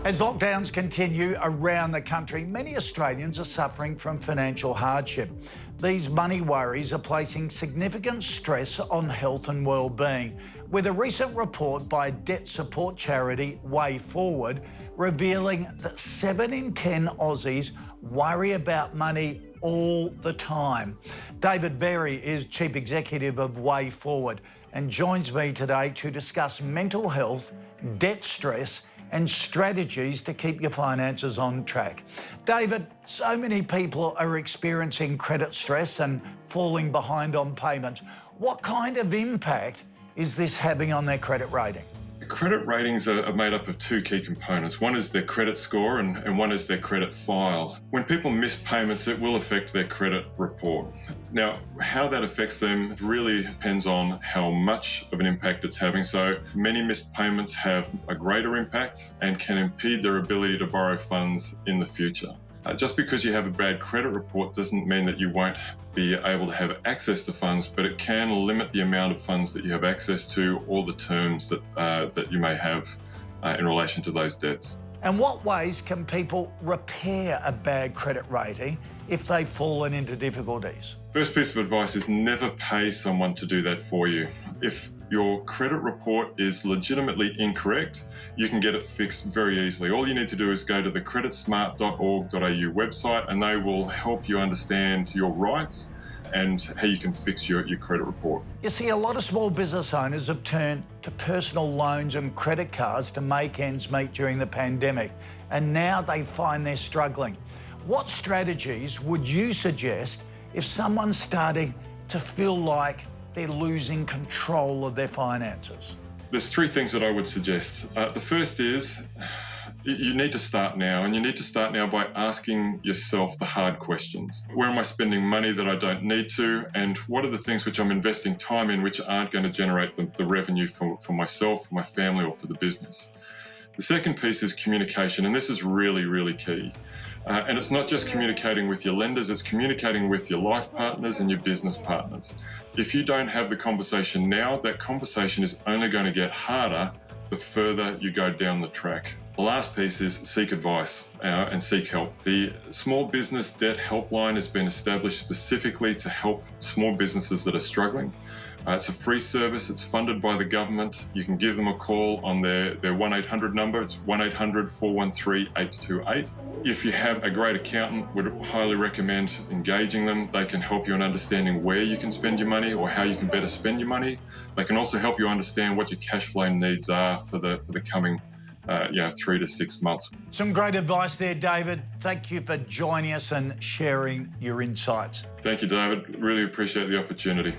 As lockdowns continue around the country, many Australians are suffering from financial hardship. These money worries are placing significant stress on health and well-being, with a recent report by debt support charity Way Forward revealing that 7 in 10 Aussies worry about money all the time. David Berry is Chief Executive of Way Forward and joins me today to discuss mental health, debt stress and strategies to keep your finances on track. David, so many people are experiencing credit stress and falling behind on payments. What kind of impact is this having on their credit rating? Credit ratings are made up of two key components. One is their credit score and one is their credit file. When people miss payments, it will affect their credit report. Now, how that affects them really depends on how much of an impact it's having. So many missed payments have a greater impact and can impede their ability to borrow funds in the future. Just because you have a bad credit report doesn't mean that you won't be able to have access to funds, but it can limit the amount of funds that you have access to or the terms that you may have in relation to those debts. And what ways can people repair a bad credit rating if they've fallen into difficulties? First piece of advice is never pay someone to do that for you. If your credit report is legitimately incorrect, you can get it fixed very easily. All you need to do is go to the creditsmart.org.au website and they will help you understand your rights and how you can fix your credit report. You see, a lot of small business owners have turned to personal loans and credit cards to make ends meet during the pandemic, and now they find they're struggling. What strategies would you suggest if someone's starting to feel like they're losing control of their finances? There's three things that I would suggest. The first is you need to start now, and you need to start now by asking yourself the hard questions. Where am I spending money that I don't need to? And what are the things which I'm investing time in which aren't going to generate the revenue for myself, for my family, or for the business? The second piece is communication, and this is really, really key. And it's not just communicating with your lenders, it's communicating with your life partners and your business partners. If you don't have the conversation now, that conversation is only going to get harder the further you go down the track. The last piece is seek advice and seek help. The Small Business Debt Helpline has been established specifically to help small businesses that are struggling. It's a free service, it's funded by the government. You can give them a call on their 1-800 number, it's 1-800-413-828. If you have a great accountant, would highly recommend engaging them. They can help you in understanding where you can spend your money or how you can better spend your money. They can also help you understand what your cash flow needs are for the coming 3 to 6 months. Some great advice there, David. Thank you for joining us and sharing your insights. Thank you, David. Really appreciate the opportunity.